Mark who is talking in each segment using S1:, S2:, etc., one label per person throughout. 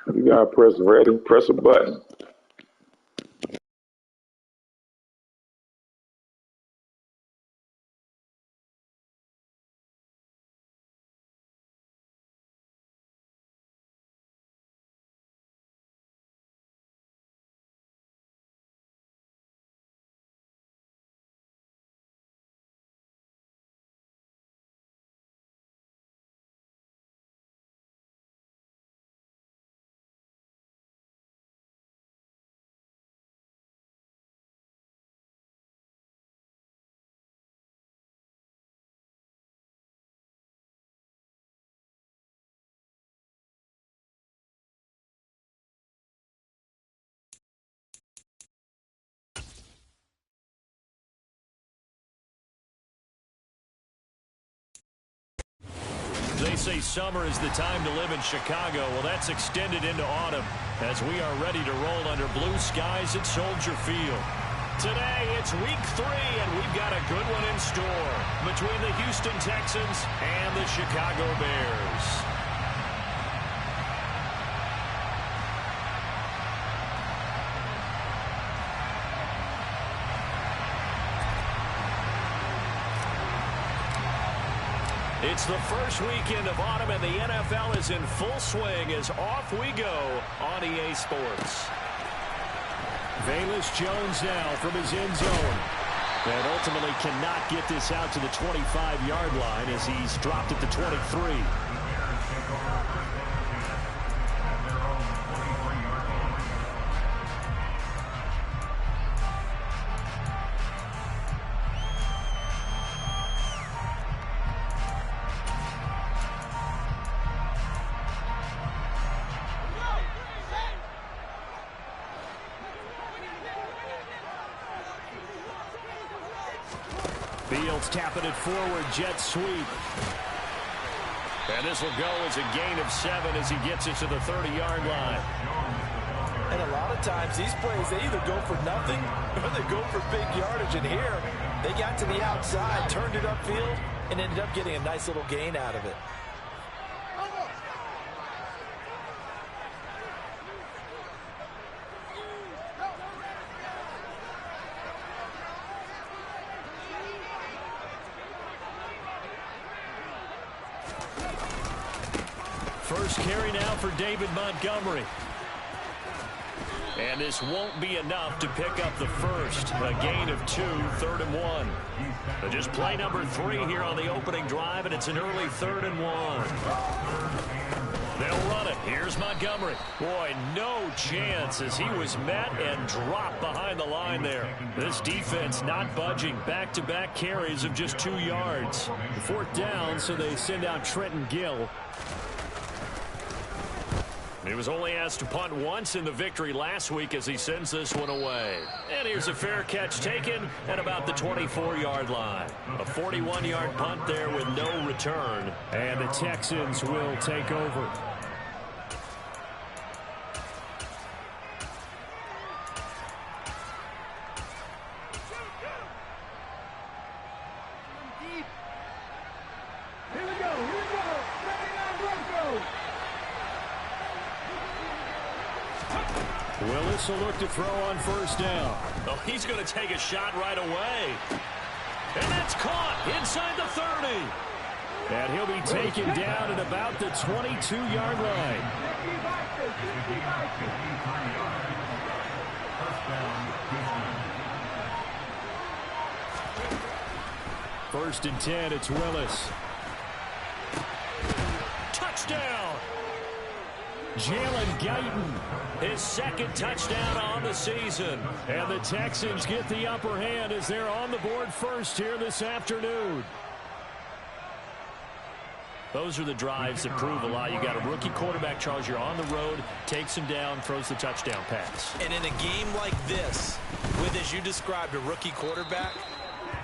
S1: You gotta press ready, press a button.
S2: They say summer is the time to live in Chicago. Well, that's extended into autumn as we are ready to roll under blue skies at Soldier Field. Today, it's week 3, and we've got a good one in store between the Houston Texans and the Chicago Bears. It's the first weekend of autumn, and the NFL is in full swing as off we go on EA Sports. Velus Jones now from his end zone. And ultimately cannot get this out to the 25-yard line as he's dropped at the 23. Fields tapping it forward, jet sweep. And this will go as a gain of 7 as he gets it to the 30-yard line.
S3: And a lot of times these plays, they either go for nothing or they go for big yardage. And here, they got to the outside, turned it upfield, and ended up getting a nice little gain out of it.
S2: First carry now for David Montgomery. And this won't be enough to pick up the first. A gain of 2, 3rd and 1. But just play number 3 here on the opening drive, and it's an early 3rd and 1. They'll run it. Here's Montgomery. Boy, no chance as he was met and dropped behind the line there. This defense not budging. Back-to-back carries of just 2 yards. 4th down, so they send out Trenton Gill. He was only asked to punt once in the victory last week as he sends this one away. And here's a fair catch taken at about the 24-yard line. A 41-yard punt there with no return. And the Texans will take over. Willis will look to throw on 1st down. Oh, he's going to take a shot right away. And that's caught inside the 30. And he'll be taken down at about the 22-yard line. 1st and 10, it's Willis. Touchdown! Jalen Guyton, his 2nd touchdown on the season. And the Texans get the upper hand as they're on the board first here this afternoon. Those are the drives that prove a lot. You got a rookie quarterback, Charles. You're on the road, takes him down, throws the touchdown pass.
S3: And in a game like this, with, as you described, a rookie quarterback,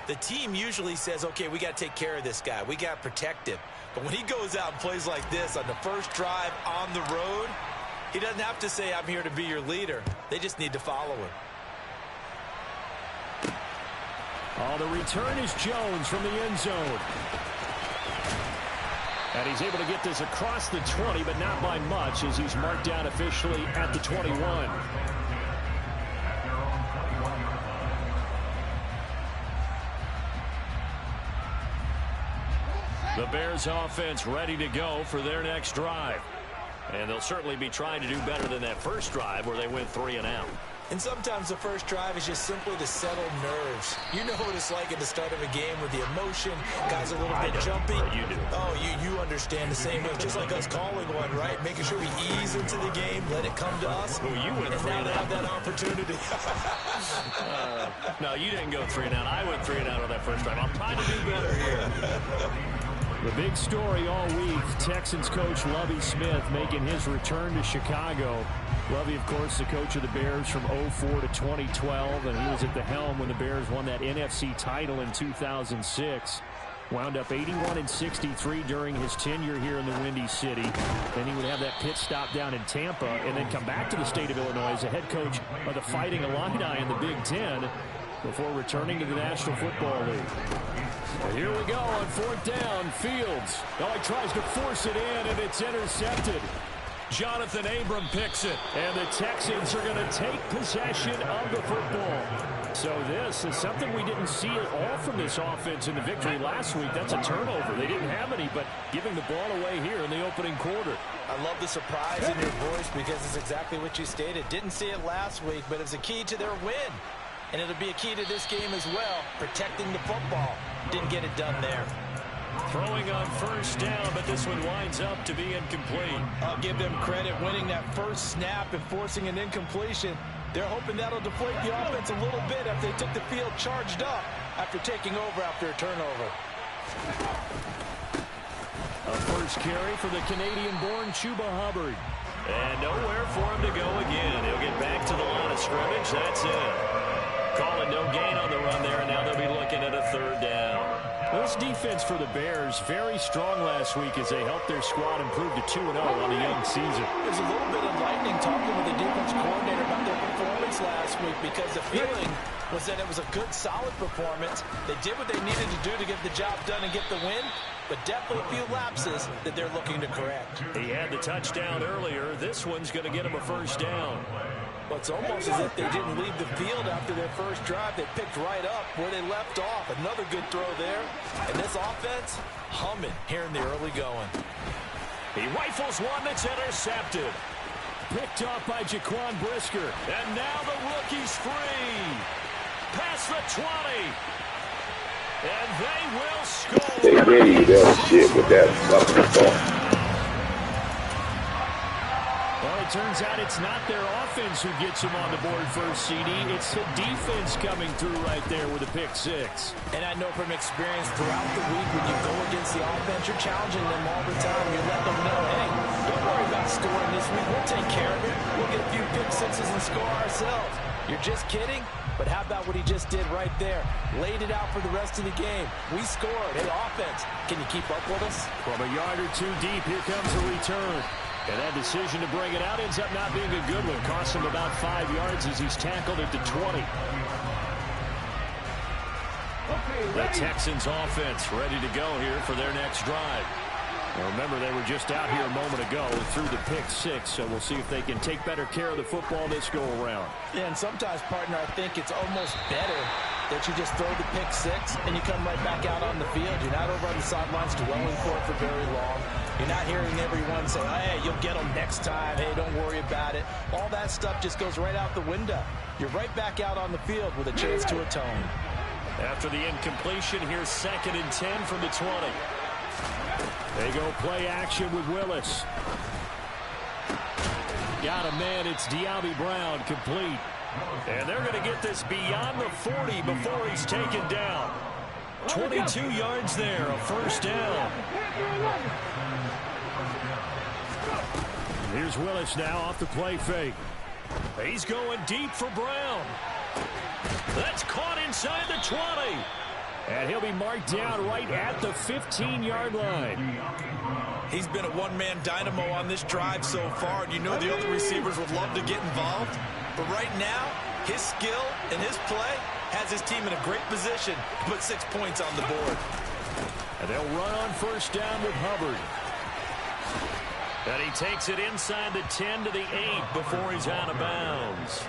S3: the team usually says, okay, we got to take care of this guy. We got to protect him. But when he goes out and plays like this on the first drive on the road, he doesn't have to say, I'm here to be your leader. They just need to follow him.
S2: Oh, the return is Jones from the end zone. And he's able to get this across the 20, but not by much, as he's marked down officially at the 21. The Bears offense ready to go for their next drive. And they'll certainly be trying to do better than that first drive where they went 3 and out.
S3: And sometimes the first drive is just simply to settle nerves. You know what it's like at the start of a game with the emotion. Guys are a little bit jumpy.
S2: You do.
S3: Oh, you understand the same way. Just like us calling one, right? Making sure we ease into the game, let it come to us.
S2: Well, you went
S3: and
S2: 3
S3: now
S2: and
S3: they
S2: out.
S3: have that opportunity.
S2: No, you didn't go 3 and out. I went 3 and out on that first drive. I'm trying to do better here. The big story all week, Texans coach Lovie Smith making his return to Chicago. Lovie, of course, the coach of the Bears from 2004 to 2012, and he was at the helm when the Bears won that NFC title in 2006. Wound up 81-63 during his tenure here in the Windy City. Then he would have that pit stop down in Tampa and then come back to the state of Illinois as the head coach of the Fighting Illini in the Big Ten before returning to the National Football League. And here we go on 4th down. Fields. Oh, he tries to force it in, and it's intercepted. Jonathan Abram picks it, and the Texans are going to take possession of the football. So this is something we didn't see at all from this offense in the victory last week. That's a turnover. They didn't have any, but giving the ball away here in the opening quarter.
S3: I love the surprise in your voice because it's exactly what you stated. Didn't see it last week, but it's a key to their win. And it'll be a key to this game as well, protecting the football. Didn't get it done there.
S2: Throwing on 1st down, but this one winds up to be incomplete.
S3: I'll give them credit winning that first snap and forcing an incompletion. They're hoping that'll deflate the offense a little bit after they took the field charged up after taking over after a turnover.
S2: A first carry for the Canadian-born Chuba Hubbard. And nowhere for him to go again. He'll get back to the line of scrimmage. That's it. Calling no gain on the run there, and now they'll be looking at a 3rd down. This defense for the Bears, very strong last week as they helped their squad improve to 2-0 on the young season.
S3: There's a little bit of lightning talking with the defense coordinator about their performance last week because the feeling was that it was a good, solid performance. They did what they needed to do to get the job done and get the win, but definitely a few lapses that they're looking to correct.
S2: He had the touchdown earlier. This one's going to get him a 1st down.
S3: Well, it's almost as if they didn't leave the field after their first drive. They picked right up where they left off. Another good throw there. And this offense, humming here in the early going.
S2: He rifles one that's intercepted. Picked off by Jaquan Brisker. And now the rookie's free. Past the 20. And they will score.
S1: They ready to that shit with that fucking ball.
S2: Well, it turns out it's not their offense who gets them on the board first, CD. It's the defense coming through right there with a pick 6.
S3: And I know from experience throughout the week when you go against the offense, you're challenging them all the time. You let them know, hey, don't worry about scoring this week. We'll take care of it. We'll get a few pick 6s and score ourselves. You're just kidding? But how about what he just did right there? Laid it out for the rest of the game. We scored. Hey, offense, can you keep up with us?
S2: From a yard or 2 deep, here comes a return. And that decision to bring it out ends up not being a good one. Costs him about 5 yards as he's tackled at the 20. The Texans offense ready to go here for their next drive. Now remember, they were just out here a moment ago through the pick 6, so we'll see if they can take better care of the football this go around.
S3: Yeah, and sometimes, partner, I think it's almost better that you just throw the pick 6 and you come right back out on the field. You're not over on the sidelines dwelling for it for very long. You're not hearing everyone say, hey, you'll get them next time. Hey, don't worry about it. All that stuff just goes right out the window. You're right back out on the field with a chance to atone.
S2: After the incompletion, here's 2nd and 10 from the 20. They go play action with Willis. Got a man. It's De'Ami Brown, complete. And they're going to get this beyond the 40 before he's taken down. 22 yards there, a 1st down. Here's Willis now off the play fake. He's going deep for Brown. That's caught inside the 20. And he'll be marked down right at the 15-yard line.
S3: He's been a one-man dynamo on this drive so far, and you know the other receivers would love to get involved. But right now, his skill and his play has his team in a great position to put 6 points on the board.
S2: And they'll run on 1st down with Hubbard. And he takes it inside the 10 to the 8 before he's out of bounds.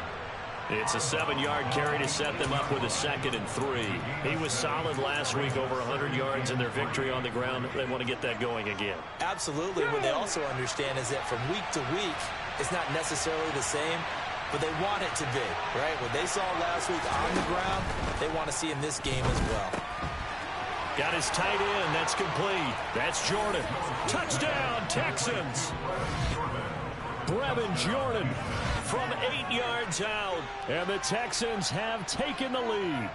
S2: It's a 7-yard carry to set them up with a 2nd and 3. He was solid last week, over 100 yards in their victory on the ground. They want to get that going again.
S3: Absolutely. What they also understand is that from week to week, it's not necessarily the same, but they want it to be, right? What they saw last week on the ground, they want to see in this game as well.
S2: Got his tight end. That's complete. That's Jordan. Touchdown, Texans. Brevin Jordan from 8 yards out. And the Texans have taken the lead.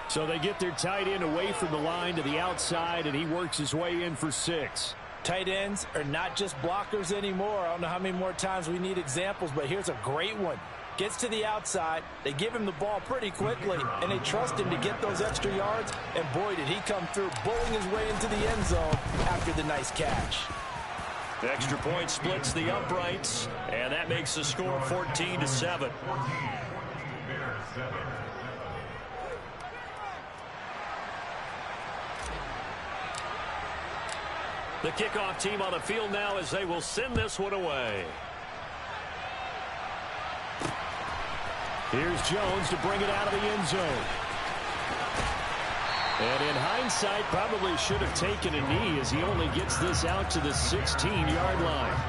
S2: So they get their tight end away from the line to the outside, and he works his way in for 6.
S3: Tight ends are not just blockers anymore. I don't know how many more times we need examples, but here's a great one. Gets to the outside, they give him the ball pretty quickly, and they trust him to get those extra yards, and boy, did he come through, bowling his way into the end zone after the nice catch.
S2: The extra point splits the uprights, and that makes the score 14-7. The kickoff team on the field now as they will send this one away. Here's Jones to bring it out of the end zone. And in hindsight, probably should have taken a knee as he only gets this out to the 16-yard line.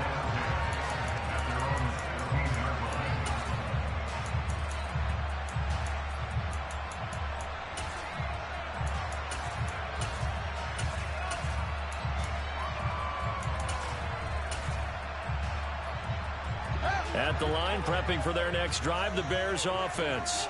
S2: At the line, prepping for their next drive, the Bears offense.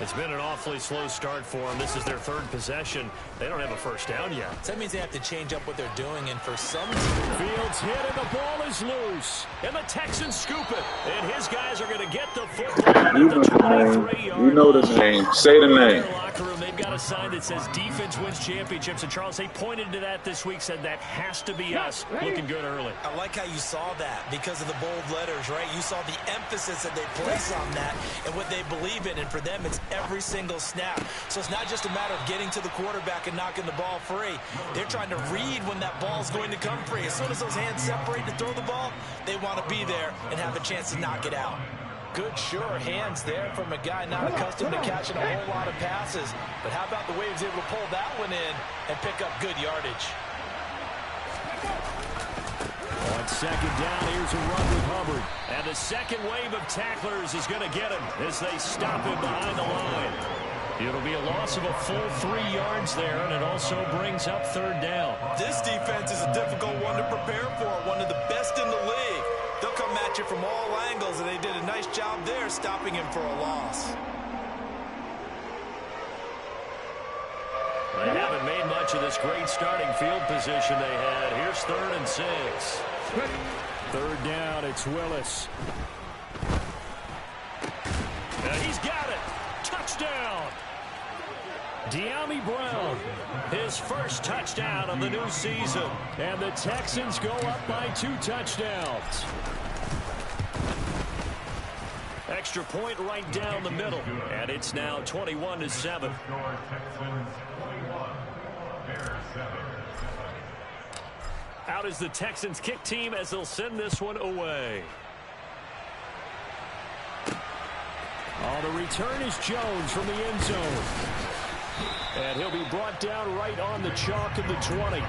S2: It's been an awfully slow start for them. This is their 3rd possession. They don't have a first down yet.
S3: So that means they have to change up what they're doing, and for some...
S2: Fields hit, and the ball is loose. And the Texans scoop it. And his guys are going to get the football at the 23-yard line.
S4: You know the name. Say the name.
S2: Locker room, they've got a sign that says defense wins championships. And Charles, they pointed to that this week, said that has to be us. Looking good early.
S3: I like how you saw that because of the bold letters, right? You saw the emphasis that they place on that and what they believe in. And for them, it's every single snap. So it's not just a matter of getting to the quarterback and knocking the ball free. They're trying to read when that ball's going to come free. As soon as those hands separate to throw the ball, they want to be there and have a chance to knock it out. Good, sure hands there from a guy not accustomed to catching a whole lot of passes. But how about the way he was able to pull that one in and pick up good yardage?
S2: On 2nd down, here's a run with Hubbard. And the second wave of tacklers is going to get him as they stop him behind the line. It'll be a loss of a full 3 yards there, and it also brings up 3rd down.
S3: This defense is a difficult one to prepare for, one of the best in the league. They'll come at you from all angles, and they did a nice job there stopping him for a loss.
S2: They haven't made much of this great starting field position they had. Here's 3rd and 6. 3rd down, it's Willis. He's got it. Touchdown. De'Ami Brown, his first touchdown of the new season. And the Texans go up by 2 touchdowns. Extra point right down the middle. And it's now 21-7. Out is the Texans kick team as they'll send this one away. On the return is Jones from the end zone. And he'll be brought down right on the chalk of the 20.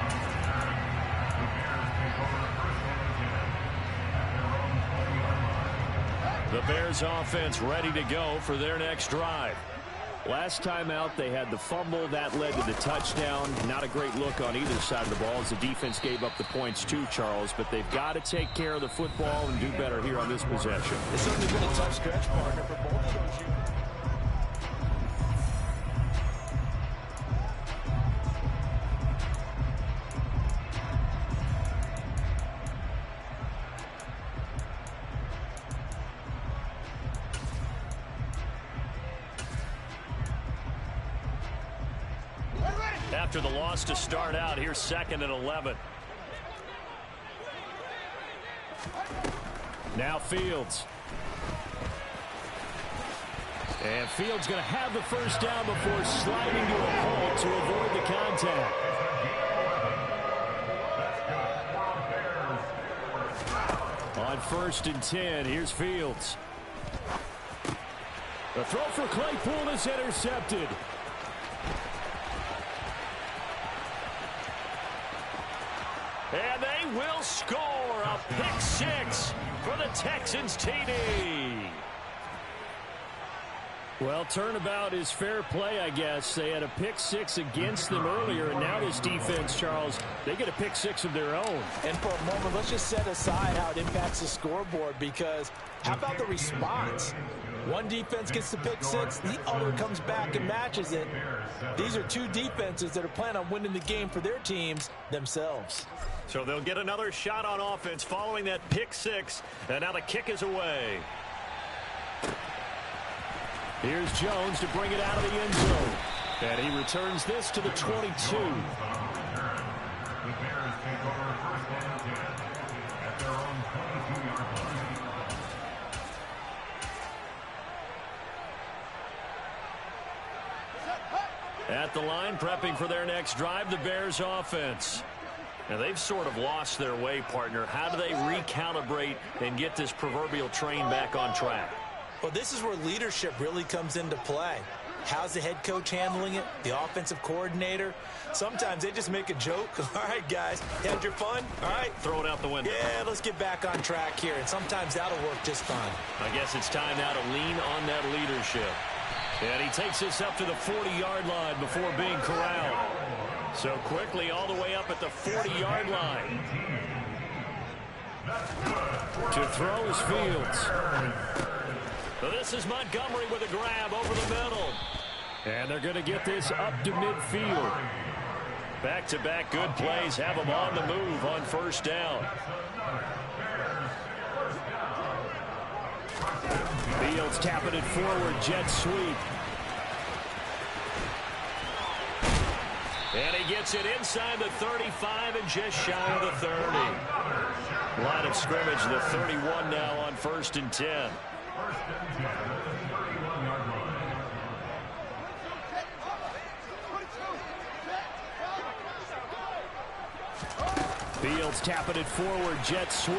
S2: The Bears offense ready to go for their next drive. Last time out, they had the fumble. That led to the touchdown. Not a great look on either side of the ball as the defense gave up the points too, Charles. But they've got to take care of the football and do better here on this possession.
S3: It's certainly been a tough stretch, partner, for both of those units.
S2: After the loss to start out, here's 2nd and 11. Now Fields. And Fields going to have the first down before sliding to a halt to avoid the contact. 1st and 10. Here's Fields. The throw for Claypool is intercepted. And they will score a pick six for the Texans TD. Well, turnabout is fair play, I guess. They had a pick six against them earlier, and now this defense, Charles, they get a pick six of their own.
S3: And for a moment, let's just set aside how it impacts the scoreboard, because how about the response? One defense gets the pick six, the other comes back and matches it. These are two defenses that are planning on winning the game for their teams themselves.
S2: So they'll get another shot on offense following that pick six, and now the kick is away. Here's Jones to bring it out of the end zone. And he returns this to the 22. At the line, prepping for their next drive, the Bears offense. Now, they've sort of lost their way, partner. How do they recalibrate and get this proverbial train back on track?
S3: Well, this is where leadership really comes into play. How's the head coach handling it? The offensive coordinator? Sometimes they just make a joke. All right, guys, had your fun? All right.
S2: Throw it out the window.
S3: Yeah, let's get back on track here. And sometimes that'll work just fine.
S2: I guess it's time now to lean on that leadership. And he takes this up to the 40-yard line before being corralled. So quickly all the way up at the 40-yard line. To throw is Fields. So this is Montgomery with a grab over the middle. And they're going to get this up to midfield. Back-to-back good plays have them on the move on 1st down. Fields tapping it forward, jet sweep. And he gets it inside the 35 and just shy of the 30. Line of scrimmage, the 31 now on 1st and 10. Fields tapping it forward, jet sweep.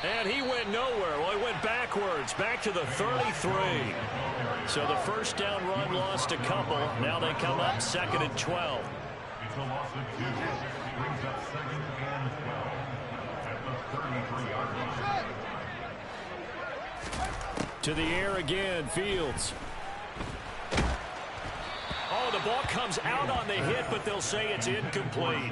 S2: And he went nowhere. Well, he went backwards, back to the 33. So the 1st down run lost a couple. Now they come up 2nd and 12.
S5: It's a loss of 2. Brings up 2nd and 12 at the 33-yard line.
S2: To the air again, Fields. Oh, the ball comes out on the hit, but they'll say it's incomplete.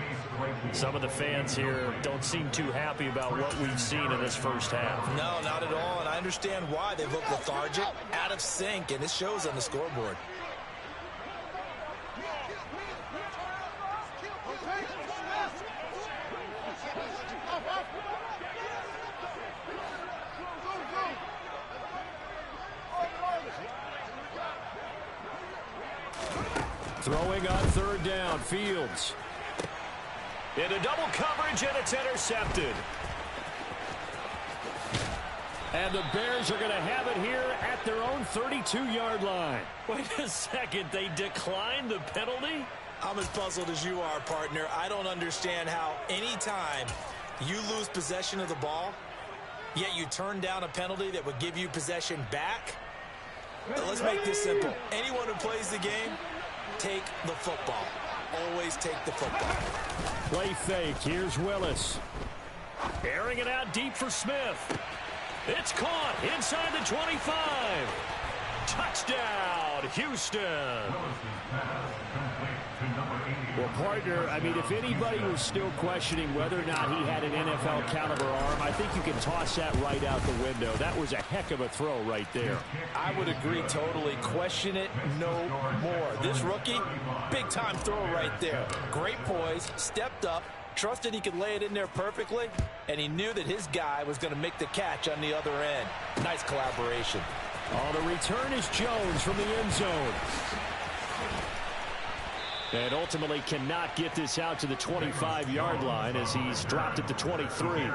S2: Some of the fans here don't seem too happy about what we've seen in this 1st half.
S3: No, not at all, and I understand why. They look lethargic, out of sync, and it shows on the scoreboard.
S2: Throwing on 3rd down, Fields. Into double coverage, and it's intercepted. And the Bears are going to have it here at their own 32-yard line. Wait a second, they declined the penalty?
S3: I'm as puzzled as you are, partner. I don't understand how any time you lose possession of the ball, yet you turn down a penalty that would give you possession back. Now, let's make this simple. Anyone who plays the game, take the football. Always take the football.
S2: Play fake. Here's Willis. Airing it out deep for Smith. It's caught inside the 25. Touchdown, Houston. Well, partner, I mean, if anybody was still questioning whether or not he had an NFL caliber arm, I think you can toss that right out the window. That was a heck of a throw right there.
S3: I would agree totally. Question it no more. This rookie, big-time throw right there. Great poise, stepped up, trusted he could lay it in there perfectly, and he knew that his guy was going to make the catch on the other end. Nice collaboration.
S2: Oh, the return is Jones from the end zone. And ultimately cannot get this out to the 25-yard line as he's dropped at the 23.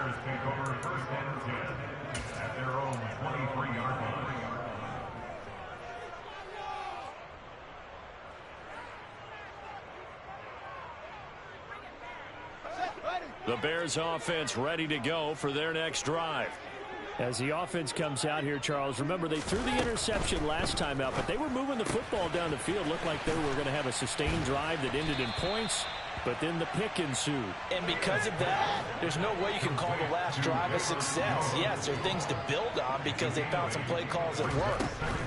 S2: The Bears offense ready to go for their next drive.
S6: As the offense comes out here, Charles, remember they threw the interception last time out, but they were moving the football down the field. Looked like they were going to have a sustained drive that ended in points, but then the pick ensued.
S3: And because of that, there's no way you can call the last drive a success. Yes, there are things to build on because they found some play calls that work.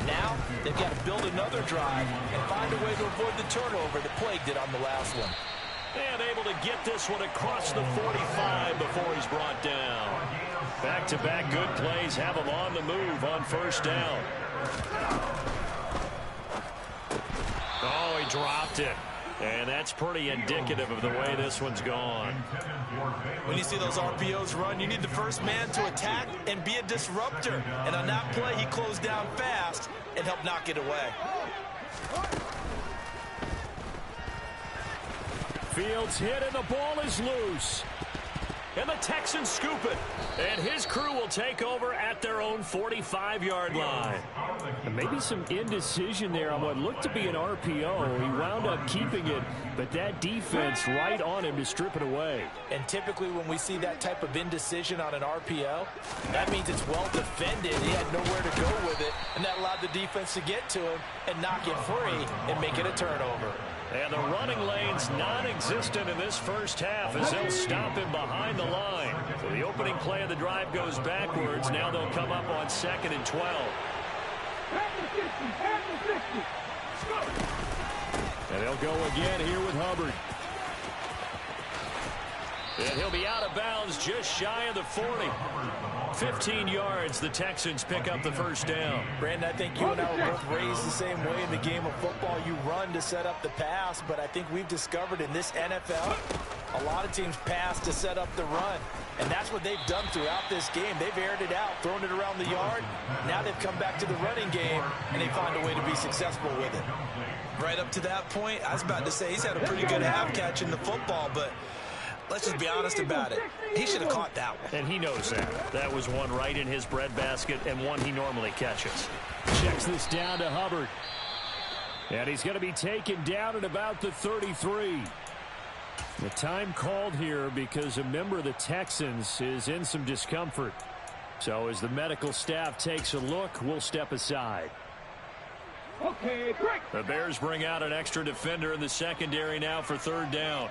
S3: Now, they've got to build another drive and find a way to avoid the turnover that plagued it on the last one.
S2: And able to get this one across the 45 before he's brought down. Back-to-back good plays have him on the move on first down. Oh, he dropped it. And that's pretty indicative of the way this one's gone.
S3: When you see those RPOs run, you need the first man to attack and be a disruptor. And on that play, he closed down fast and helped knock it away.
S2: Fields hit and the ball is loose. And the Texans scoop it. And his crew will take over at their own 45-yard line.
S6: And maybe some indecision there on what looked to be an RPO. He wound up keeping it, but that defense right on him to strip it away.
S3: And typically when we see that type of indecision on an RPO, that means it's well defended. He had nowhere to go with it, and that allowed the defense to get to him and knock it free and make it a turnover.
S2: And the running lane's non-existent in this first half as they'll stop him behind the line. So the opening play of the drive goes backwards. Now they'll come up on 2nd and 12. And they'll go again here with Hubbard. And he'll be out of bounds just shy of the 40. 15 yards, the Texans pick up the first down.
S3: Brandon, I think you and I were both raised the same way in the game of football. You run to set up the pass, but I think we've discovered in this NFL, a lot of teams pass to set up the run. And that's what they've done throughout this game. They've aired it out, thrown it around the yard. Now they've come back to the running game, and they find a way to be successful with it. Right up to that point, I was about to say he's had a pretty good half catching the football, but let's just be honest about it. He should have caught that one.
S2: And he knows that. That was one right in his breadbasket and one he normally catches.
S6: Checks this down to Hubbard. And he's going to be taken down at about the 33. The time called here because a member of the Texans is in some discomfort. So as the medical staff takes a look, we'll step aside.
S5: Okay, great.
S2: The Bears bring out an extra defender in the secondary now for 3rd down.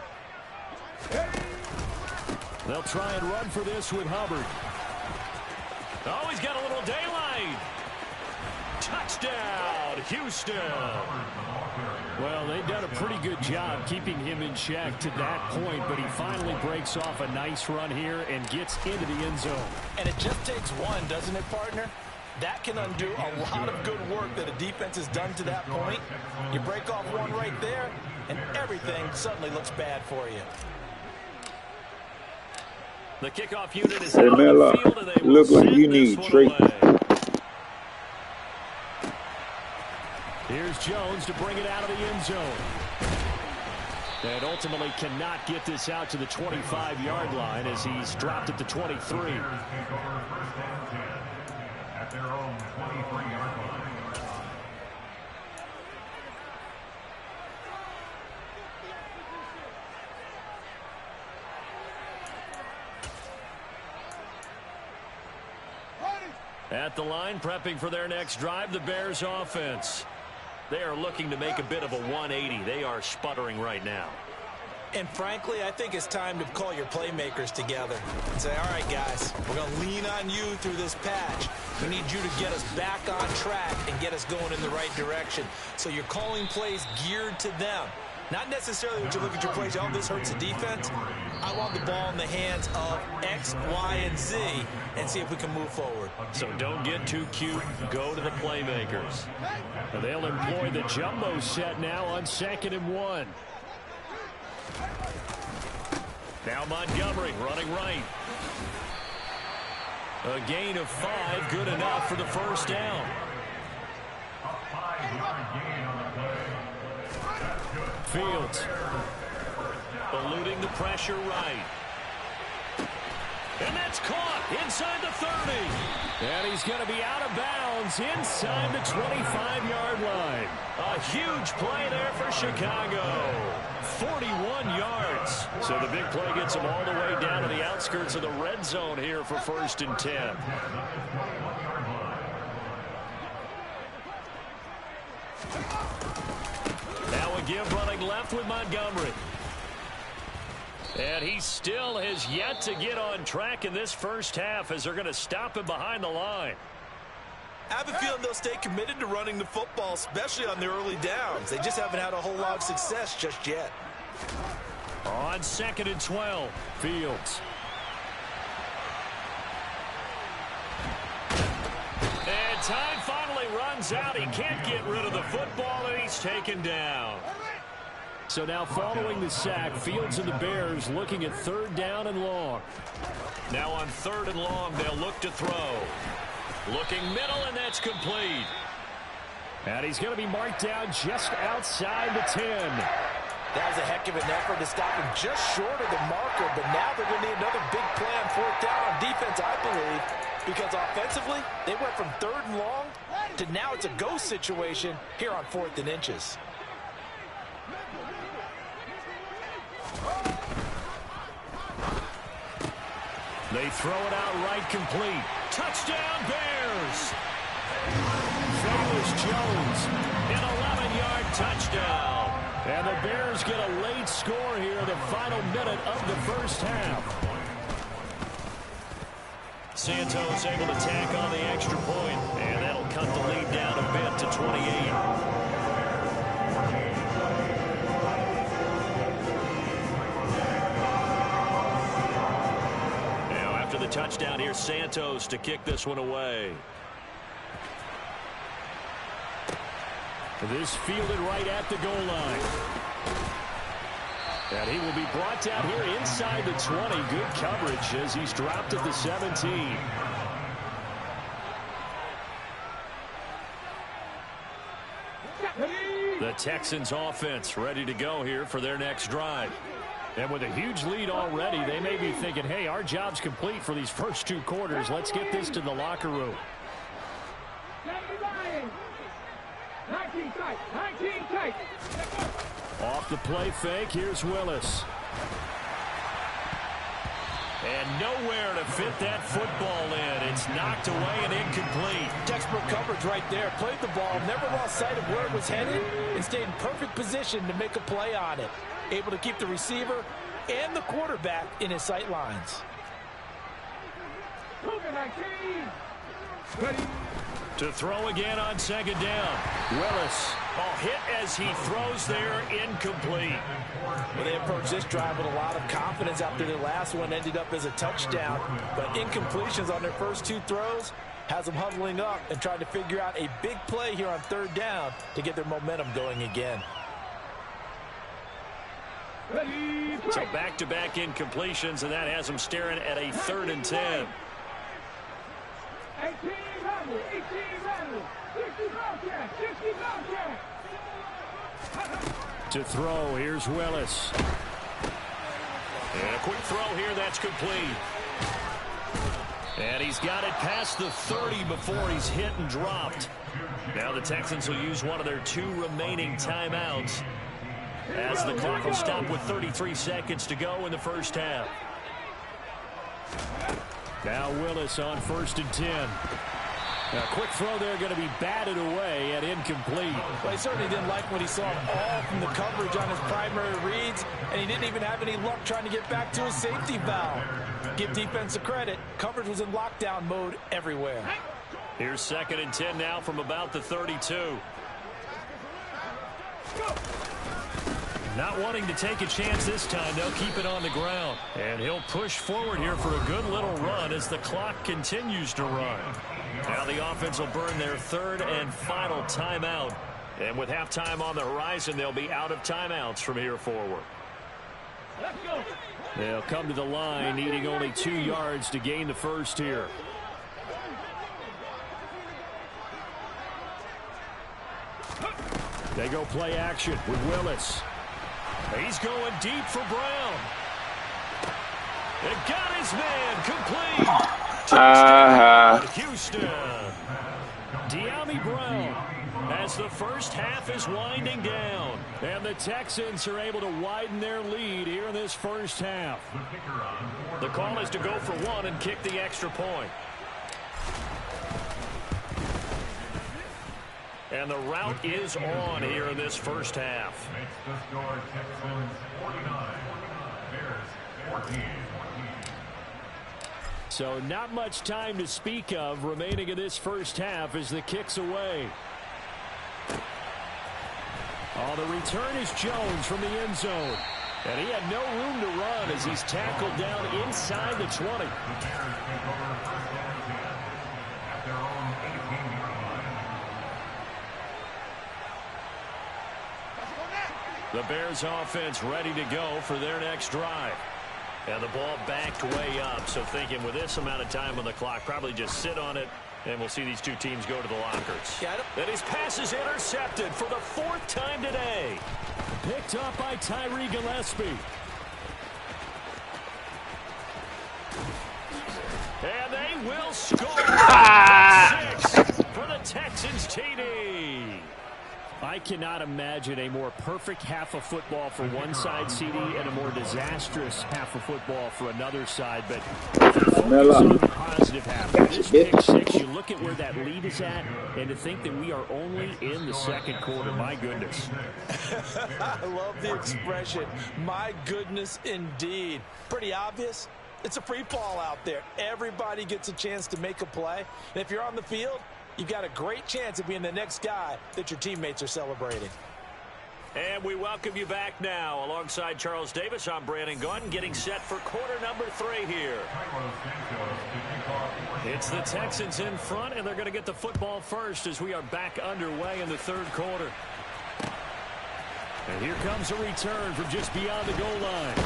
S6: They'll try and run for this with Hubbard.
S2: Oh, he's got a little daylight. Touchdown, Houston.
S6: Well, they've done a pretty good job keeping him in check to that point, but he finally breaks off a nice run here and gets into the end zone.
S3: And it just takes one, doesn't it, partner? That can undo a lot of good work that a defense has done to that point. You break off one right there, and everything suddenly looks bad for you.
S2: The kickoff unit is
S4: Hey,
S2: out on the
S4: Medlock,
S2: field, and they
S4: you look
S2: will
S4: like you
S2: send this
S4: need
S2: one
S4: treatment.
S2: away.
S6: Here's Jones to bring it out of the end zone. And ultimately cannot get this out to the 25-yard line as he's dropped at the 23.
S5: At their own 23-yard line.
S2: At the line, prepping for their next drive, the Bears offense. They are looking to make a bit of a 180. They are sputtering right now.
S3: And frankly, I think it's time to call your playmakers together and say, all right, guys, we're going to lean on you through this patch. We need you to get us back on track and get us going in the right direction. So you're calling plays geared to them. Not necessarily when you look at your plays, oh, this hurts the defense. I want the ball in the hands of X, Y, and Z and see if we can move forward.
S2: So don't get too cute. Go to the playmakers.
S6: And they'll employ the jumbo set now on 2nd and 1.
S2: Now Montgomery running right. A gain of 5, good enough for the first down.
S6: Fields
S2: Eluding the pressure right. And that's caught inside the 30.
S6: and he's going to be out of bounds inside the 25-yard line.
S2: A huge play there for Chicago.
S6: 41 yards. So the big play gets him all the way down to the outskirts of the red zone here for 1st and 10. Now a give running left with Montgomery. And he still has yet to get on track in this first half as they're going to stop him behind the line.
S3: I have a feeling they'll stay committed to running the football, especially on the early downs. They just haven't had a whole lot of success just yet.
S6: On 2nd and 12, Fields. And time finally runs out. He can't get rid of the football, and he's taken down. So now following the sack, Fields and the Bears looking at 3rd down and long. Now on 3rd and long, they'll look to throw. Looking middle, and that's complete. And he's going to be marked down just outside the 10.
S3: That was a heck of an effort to stop him just short of the marker, but now they're going to need another big play on 4th down on defense, I believe, because offensively, they went from 3rd and long to now it's a go situation here on 4th and inches.
S6: They throw it out right complete. Touchdown, Bears! Famous Jones, an 11-yard touchdown. And the Bears get a late score here in the final minute of the first half. Santos able to tack on the extra point, and that'll cut the lead down a bit to 28. The touchdown here, Santos to kick this one away. This fielded right at the goal line. And he will be brought down here inside the 20. Good coverage as he's dropped at the 17. The Texans offense ready to go here for their next drive. And with a huge lead already, they may be thinking, hey, our job's complete for these first 2 quarters. Let's get this to the locker room.
S5: 19 tight.
S6: Off the play fake, here's Willis. And nowhere to fit that football in. It's knocked away and incomplete.
S3: Textbook coverage right there. Played the ball, never lost sight of where it was headed, and stayed in perfect position to make a play on it. Able to keep the receiver and the quarterback in his sight lines.
S6: To throw again on 2nd down. Willis. Hit as he throws there, incomplete.
S3: Well, they approached this drive with a lot of confidence after the last one ended up as a touchdown. But incompletions on their first 2 throws has them huddling up and trying to figure out a big play here on 3rd down to get their momentum going again.
S6: So back-to-back incompletions, and that has them staring at a 3rd and 10.
S5: 18
S6: To throw, here's Willis. And a quick throw here, that's complete. And he's got it past the 30 before he's hit and dropped. Now the Texans will use one of their 2 remaining timeouts, as the clock will stop with 33 seconds to go in the first half. Now Willis on 1st and 10. A quick throw there going to be batted away and incomplete.
S3: Well, he certainly didn't like what he saw all from the coverage on his primary reads, and he didn't even have any luck trying to get back to his safety valve. Give defense a credit. Coverage was in lockdown mode everywhere.
S6: Here's 2nd and 10 now from about the 32. Not wanting to take a chance this time, they'll keep it on the ground. And he'll push forward here for a good little run as the clock continues to run. Now the offense will burn their 3rd and final timeout. And with halftime on the horizon, they'll be out of timeouts from here forward.
S5: Let's go.
S6: They'll come to the line, needing only 2 yards to gain the first here. They go play action with Willis. He's going deep for Brown. They got his man complete. Touchdown, Houston. De'Ami Brown has as the first half is winding down. And the Texans are able to widen their lead here in this first half. The call is to go for one and kick the extra point. And the route is on here in this first half.
S5: Makes the score Texans 49, Bears 14.
S6: So not much time to speak of remaining in this first half as the kick's away. Oh, the return is Jones from the end zone. And he had no room to run as he's tackled down inside the 20.
S5: The Bears take over first down and 10 at their own 18-yard line.
S6: The Bears offense ready to go for their next drive. And the ball backed way up, so thinking with this amount of time on the clock, probably just sit on it, and we'll see these two teams go to the lockers. And his pass is intercepted for the 4th time today. Picked up by Tyree Gillespie. And they will score 6 for the Texans TD. I cannot imagine a more perfect half of football for one side, CD, and a more disastrous half of football for another side. But if you focus on the positive half, this pick 6, you look at where that lead is at, and to think that we are only in the second quarter, my goodness.
S3: I love the expression, my goodness indeed. Pretty obvious. It's a free fall out there. Everybody gets a chance to make a play. And if you're on the field, you've got a great chance of being the next guy that your teammates are celebrating.
S2: And we welcome you back now. Alongside Charles Davis, I'm Brandon Gaudin, getting set for quarter number 3 here.
S6: It's the Texans in front, and they're going to get the football first as we are back underway in the third quarter. And here comes a return from just beyond the goal line.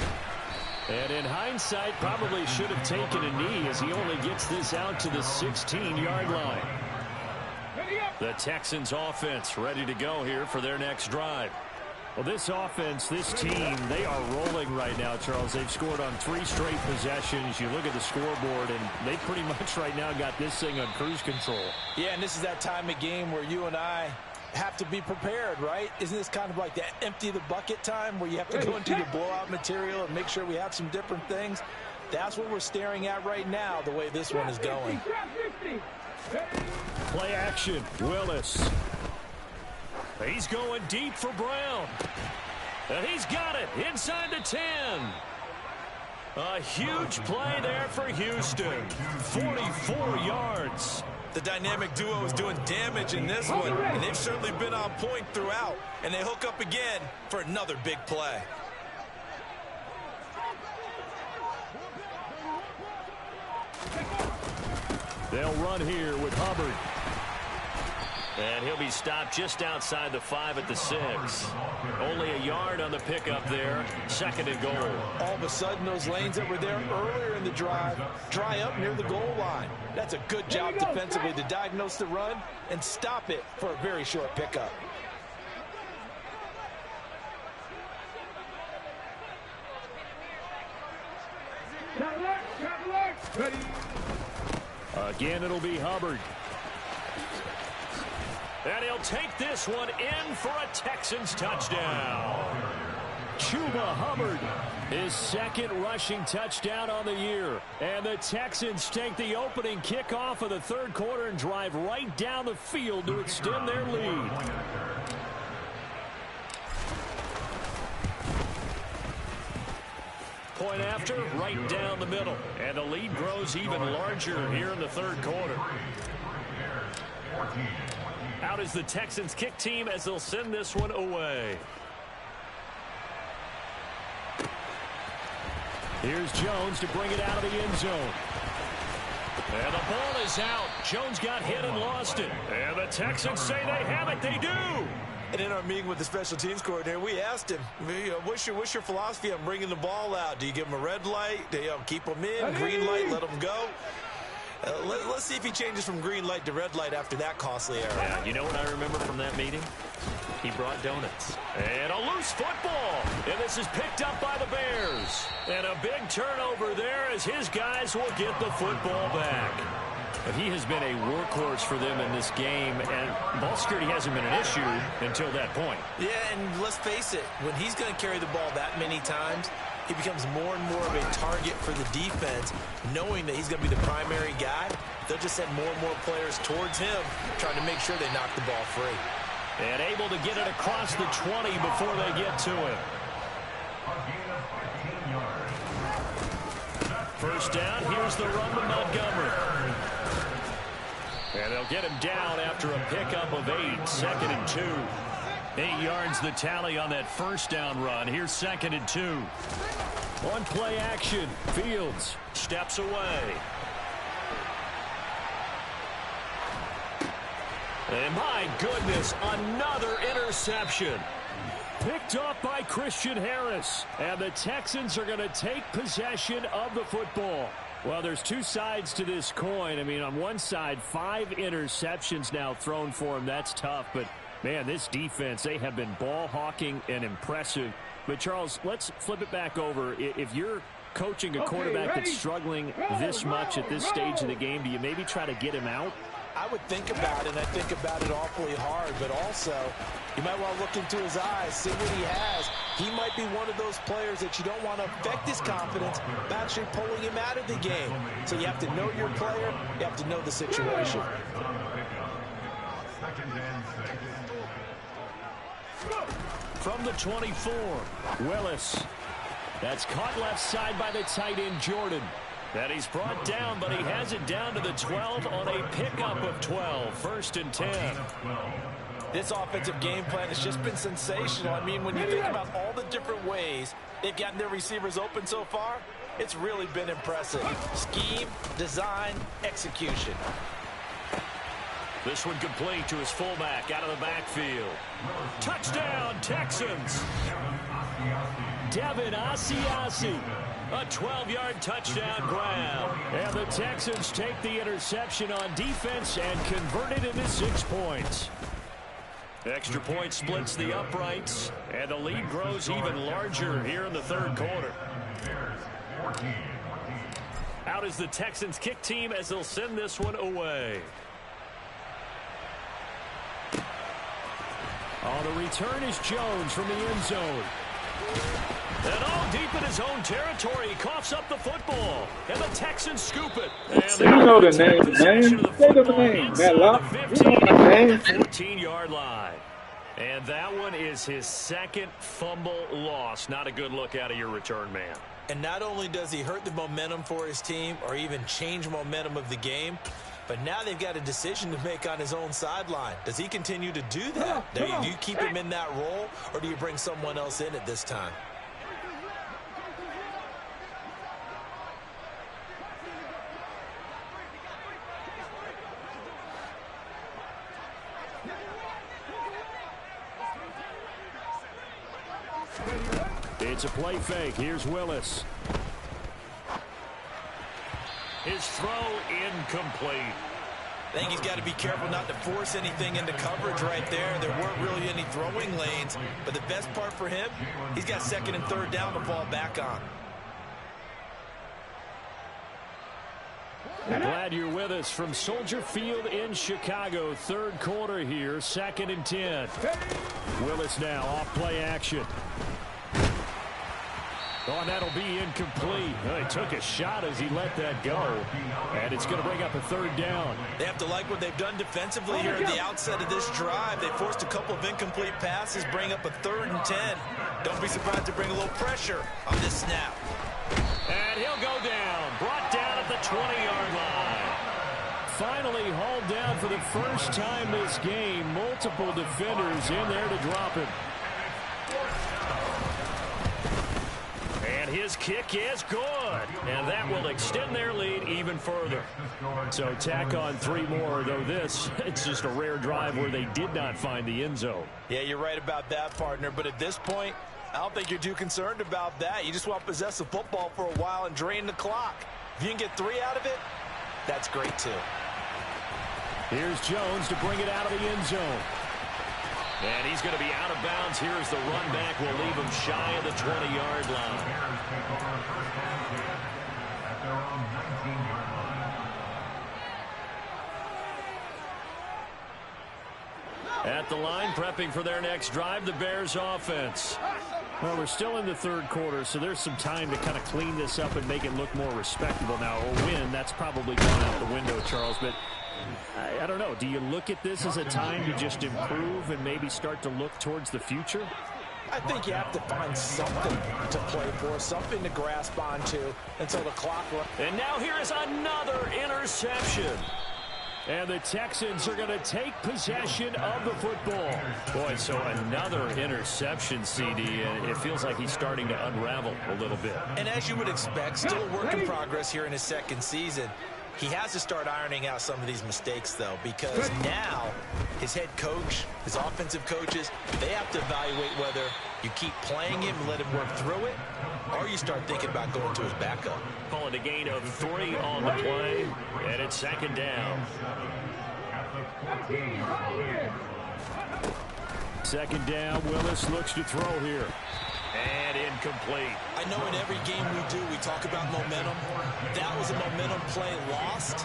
S6: And in hindsight, probably should have taken a knee as he only gets this out to the 16-yard line. The Texans offense ready to go here for their next drive. Well, this offense, this team, they are rolling right now, Charles. They've scored on 3 straight possessions. You look at the scoreboard, and they pretty much right now got this thing on cruise control.
S3: Yeah, and this is that time of game where you and I have to be prepared, right? Isn't this kind of like that empty the bucket time where you have to go into your blowout material and make sure we have some different things? That's what we're staring at right now, the way this one is going.
S6: Play action, Willis. He's going deep for Brown. And he's got it inside the 10. A huge play there for Houston. 44 yards.
S3: The dynamic duo is doing damage in this one, and they've certainly been on point throughout. And they hook up again for another big play.
S6: They'll run here with Hubbard.
S2: And he'll be stopped just outside the 5 at the 6. Only a yard on the pickup there. 2nd and goal.
S3: All of a sudden, those lanes that were there earlier in the drive dry up near the goal line. That's a good job defensively to diagnose the run and stop it for a very short pickup.
S6: Again, it'll be Hubbard.
S2: And he'll take this one in for a Texans touchdown.
S6: Chuba Hubbard, his 2nd rushing touchdown on the year. And the Texans take the opening kickoff of the third quarter and drive right down the field to extend their lead. Point after, right down the middle. And the lead grows even larger here in the third quarter.
S2: Out is the Texans kick team as they'll send this one away.
S6: Here's Jones to bring it out of the end zone. And the ball is out. Jones got hit and lost it. And the Texans say they have it. They do.
S3: And in our meeting with the special teams coordinator, we asked him, what's your philosophy on bringing the ball out? Do you give him a red light? Do you keep him in? Green light, let him go? Let's see if he changes from green light to red light after that costly error.
S2: Yeah, you know what I remember from that meeting? He brought donuts.
S6: And a loose football. And this is picked up by the Bears. And a big turnover there as his guys will get the football back. But he has been a workhorse for them in this game, and ball security hasn't been an issue until that point.
S3: Yeah, and let's face it, when he's going to carry the ball that many times, he becomes more and more of a target for the defense, knowing that he's going to be the primary guy. They'll just send more and more players towards him, trying to make sure they knock the ball free.
S6: And able to get it across the 20 before they get to it. First down, here's the run to Montgomery. And they'll get him down after a pickup of 8, 2nd and 2. 8 yards the tally on that first down run. Here's 2nd and 2. On play action, Fields steps away. And my goodness, another interception. Picked off by Christian Harris. And the Texans are going to take possession of the football. Well, there's two sides to this coin. I mean, on one side, 5 interceptions now thrown for him. That's tough. But, man, this defense, they have been ball hawking and impressive. But, Charles, let's flip it back over. If you're coaching a quarterback that's struggling this much at this stage of the game, do you maybe try to get him out?
S3: I would think about it, and I think about it awfully hard, but also you might want to look into his eyes, see what he has. He might be one of those players that you don't want to affect his confidence by actually pulling him out of the game. So you have to know your player, you have to know the situation.
S6: From the 24, Willis. That's caught left side by the tight end, Jordan. That he's brought down, but he has it down to the 12 on a pickup of 12. 1st and 10.
S3: This offensive game plan has just been sensational. I mean, when you think about all the different ways they've gotten their receivers open so far, it's really been impressive. Scheme, design, execution.
S6: This one complete to his fullback out of the backfield. Touchdown, Texans. Devin Asiasi. A 12-yard touchdown grab. And the Texans take the interception on defense and convert it into 6 points. Extra point splits the uprights, and the lead grows even larger here in the 3rd quarter. Out is the Texans kick team as they'll send this one away. On the return is Jones from the end zone. And all deep in his own territory, he coughs up the football. And the Texans scoop it. And
S4: you know the name, man. Say the name, Medlock. You know the name.
S6: 14-yard line. And that one is his 2nd fumble loss. Not a good look out of your return man.
S3: And not only does he hurt the momentum for his team or even change momentum of the game, but now they've got a decision to make on his own sideline. Does he continue to do that? Do you keep him in that role, or do you bring someone else in at this time?
S6: It's a play fake. Here's Willis. His throw incomplete.
S3: I think he's got to be careful not to force anything into coverage right there. There weren't really any throwing lanes, but the best part for him, he's got 2nd and 3rd down to fall back on.
S6: Glad you're with us from Soldier Field in Chicago. 3rd quarter here, 2nd and 10. Willis now off play action. Oh, and that'll be incomplete. He took a shot as he let that go. And it's going to bring up a 3rd down.
S3: They have to like what they've done defensively here at the outset of this drive. They forced a couple of incomplete passes, bring up a 3rd and 10. Don't be surprised to bring a little pressure on this snap.
S6: And he'll go down. Brought down at the 20-yard line. Finally hauled down for the first time this game. Multiple defenders in there to drop him. And his kick is good. And that will extend their lead even further. So tack on 3 more, though this, it's just a rare drive where they did not find the end zone.
S3: Yeah, you're right about that, partner. But at this point, I don't think you're too concerned about that. You just want to possess the football for a while and drain the clock. If you can get 3 out of it, that's great too.
S6: Here's Jones to bring it out of the end zone. And he's going to be out of bounds here as the run back will leave him shy of the 20-yard line. At the line, prepping for their next drive, the Bears offense. Well, we're still in the third quarter, so there's some time to kind of clean this up and make it look more respectable. Now, a win, that's probably gone out the window, Charles, but I don't know. Do you look at this as a time to just improve and maybe start to look towards the future?
S3: I think you have to find something to play for, something to grasp onto until the clock runs.
S6: And now here is another interception. And the Texans are going to take possession of the football. Boy, so another interception, CD, and it feels like he's starting to unravel a little bit.
S3: And as you would expect, still a work in progress here in his second season. He has to start ironing out some of these mistakes, though, because now his head coach, his offensive coaches, they have to evaluate whether you keep playing him and let him work through it, or you start thinking about going to his backup.
S6: Calling a gain of 3 on the play, and it's second down. Second down, Willis looks to throw here. And incomplete.
S3: I know in every game we do, we talk about momentum. That was a momentum play lost.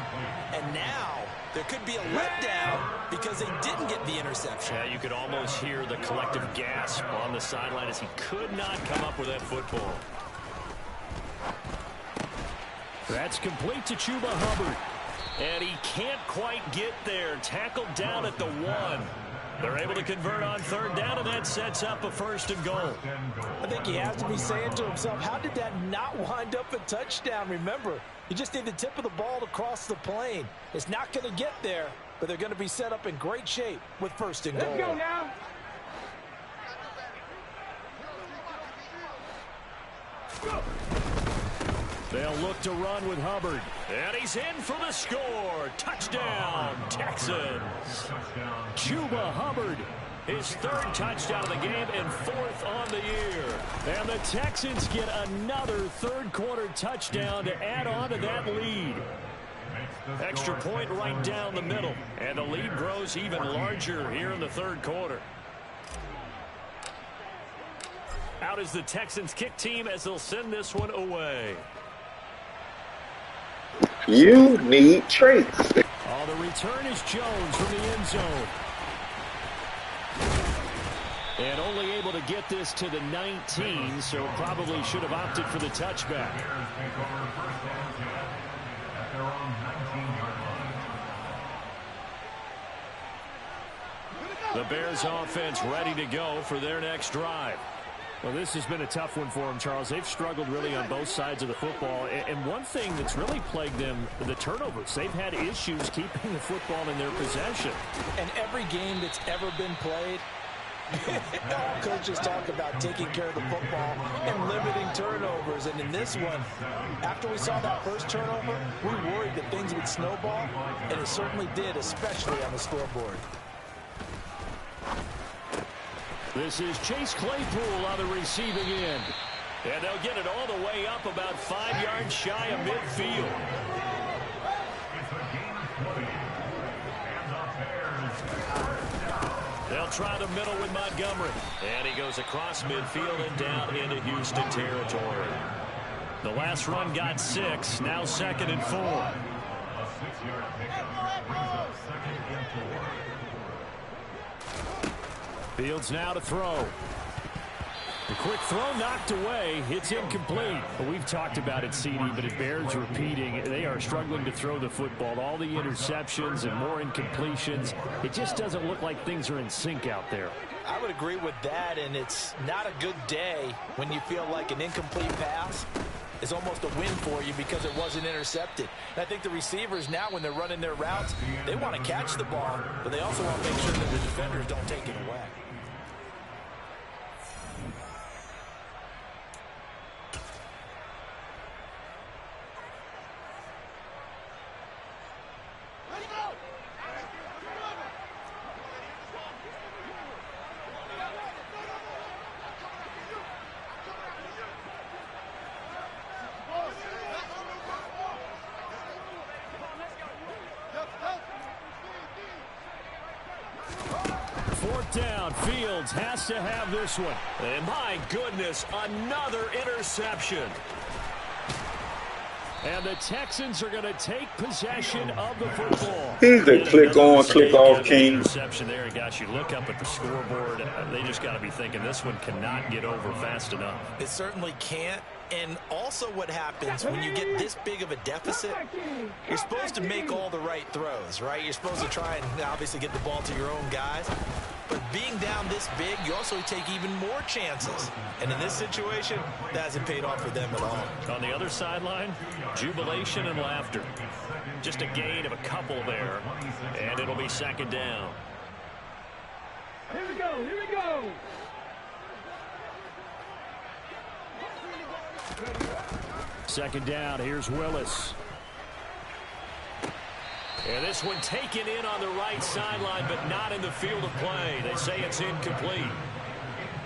S3: And now there could be a letdown because they didn't get the interception.
S6: Yeah, you could almost hear the collective gasp on the sideline as he could not come up with that football. That's complete to Chuba Hubbard. And he can't quite get there. Tackled down at the 1. They're able to convert on third down, and that sets up a 1st and goal.
S3: I think he has to be saying to himself, how did that not wind up a touchdown? Remember, you just need the tip of the ball to cross the plane. It's not going to get there, but they're going to be set up in great shape with 1st and goal.
S4: Let's go now.
S6: Go. They'll look to run with Hubbard. And he's in for the score. Touchdown, Texans. Chuba Hubbard, his 3rd touchdown of the game and 4th on the year. And the Texans get another third-quarter touchdown to add on to that lead. Extra point right down the middle. And the lead grows even larger here in the third quarter. Out is the Texans kick team as they'll send this one away.
S1: You need traits.
S6: Oh, the return is Jones from the end zone. And only able to get this to the 19, so probably should have opted for the touchback. The Bears offense ready to go for their next drive. Well, this has been a tough one for them, Charles. They've struggled really on both sides of the football. And one thing that's really plagued them, the turnovers. They've had issues keeping the football in their possession.
S3: And every game that's ever been played, all coaches talk about taking care of the football and limiting turnovers. And in this one, after we saw that first turnover, we worried that things would snowball, and it certainly did, especially on the scoreboard.
S6: This is Chase Claypool on the receiving end. And they'll get it all the way up about 5 yards shy of midfield. They'll try the middle with Montgomery. And he goes across midfield and down into Houston territory. The last run got 6, now 2nd and 4.
S5: A 6-yard pickup brings up 2nd and 4.
S6: Fields now to throw. The quick throw knocked away. It's incomplete. Well, we've talked about it, CD, but it bears repeating. They are struggling to throw the football. All the interceptions and more incompletions. It just doesn't look like things are in sync out there.
S3: I would agree with that, and it's not a good day when you feel like an incomplete pass is almost a win for you because it wasn't intercepted. And I think the receivers now, when they're running their routes, they want to catch the ball, but they also want to make sure that the defenders don't take it away.
S6: Down, Fields has to have this one. And my goodness, another interception. And the Texans are going to take possession of the football.
S1: He's the click on, click off king.
S6: Interception there, and gosh, you look up at the scoreboard, they just got to be thinking this one cannot get over fast enough.
S3: It certainly can't. And also what happens when you get this big of a deficit, you're supposed to make all the right throws, right? You're supposed to try and obviously get the ball to your own guys. But being down this big, you also take even more chances. And in this situation, that hasn't paid off for them at all.
S6: On the other sideline, jubilation and laughter. Just a gain of a couple there, and it'll be second down.
S4: Here we go, here we go.
S6: Second down, here's Willis. And this one taken in on the right sideline, but not in the field of play. They say it's incomplete.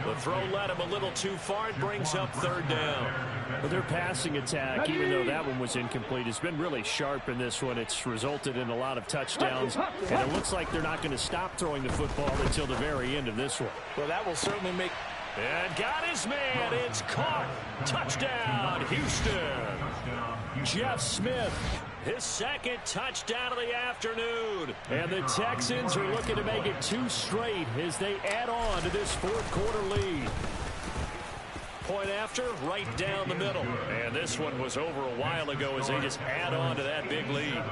S6: The throw led him a little too far. It brings up third down. But their passing attack, even though that one was incomplete, has been really sharp in this one. It's resulted in a lot of touchdowns, and it looks like they're not going to stop throwing the football until the very end of this one.
S3: Well, that will certainly make...
S6: And got his man. It's caught. Touchdown, Houston. Jeff Smith, his second touchdown of the afternoon. And the Texans are looking to make it 2 straight as they add on to this fourth quarter lead. Point after, right down the middle. And this one was over a while ago as they just add on to that big lead.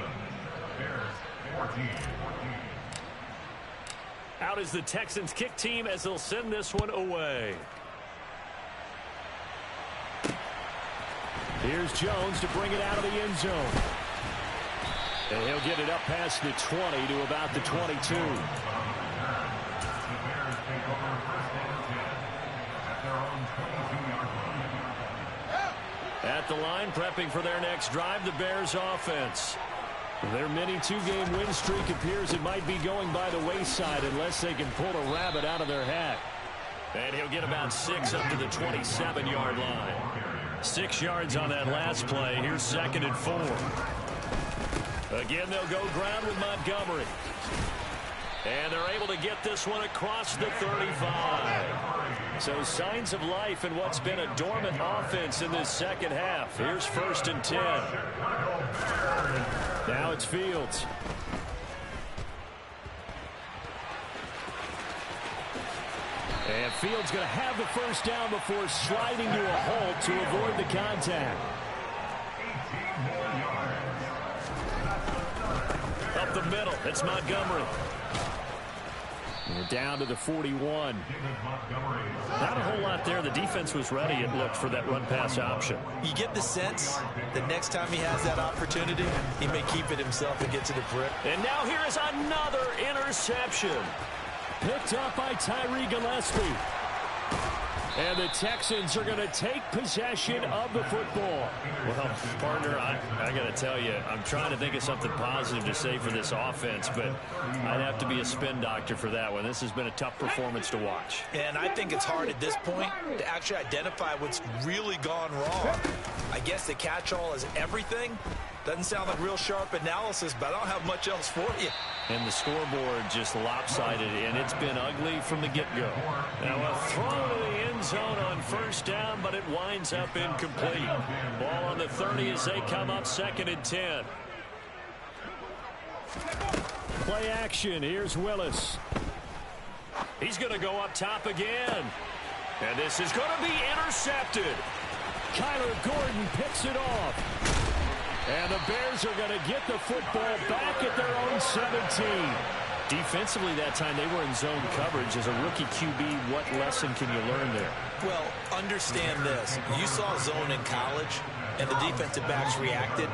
S6: Out is the Texans kick team as they'll send this one away. Here's Jones to bring it out of the end zone. And he'll get it up past the 20 to about the 22. At the line, prepping for their next drive, the Bears offense. Their mini 2-game win streak appears it might be going by the wayside unless they can pull a rabbit out of their hat. And he'll get about 6 up to the 27-yard line. 6 yards on that last play. Here's 2nd and 4. Again, they'll go ground with Montgomery. And they're able to get this one across the 35. So signs of life in what's been a dormant offense in this second half. Here's 1st and 10. Now it's Fields. And Fields going to have the first down before sliding to a halt to avoid the contact. Up the middle, it's Montgomery. We're down to the 41. Not a whole lot there. The defense was ready, it looked, for that run-pass option.
S3: You get the sense that next time he has that opportunity, he may keep it himself and get to the brick.
S6: And now here is another interception. Picked up by Tyree Gillespie. And the Texans are going to take possession of the football. Well, partner, I got to tell you, I'm trying to think of something positive to say for this offense, but I'd have to be a spin doctor for that one. This has been a tough performance to watch.
S3: And I think it's hard at this point to actually identify what's really gone wrong. I guess the catch-all is everything. Doesn't sound like real sharp analysis, but I don't have much else for you.
S6: And the scoreboard just lopsided, and it's been ugly from the get-go. Now a throw to the end zone on 1st down, but it winds up incomplete. Ball on the 30 as they come up 2nd and 10. Play action. Here's Willis. He's going to go up top again. And this is going to be intercepted. Kyler Gordon picks it off. And the Bears are going to get the football back at their own 17. Defensively that time, they were in zone coverage. As a rookie QB, what lesson can you learn there?
S3: Well, understand this. You saw zone in college, and the defensive backs reacted,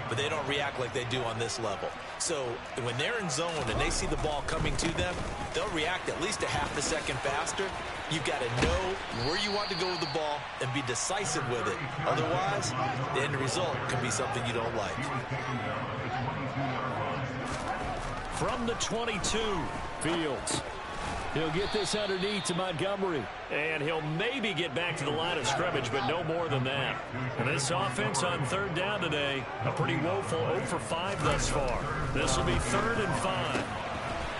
S3: but they don't react like they do on this level. So when they're in zone and they see the ball coming to them, they'll react at least a half a second faster. You've got to know where you want to go with the ball and be decisive with it. Otherwise, the end result can be something you don't like.
S6: From the 22, Fields. He'll get this underneath to Montgomery. And he'll maybe get back to the line of scrimmage, but no more than that. And this offense on 3rd down today, a pretty woeful 0 for 5 thus far. This will be 3rd and 5.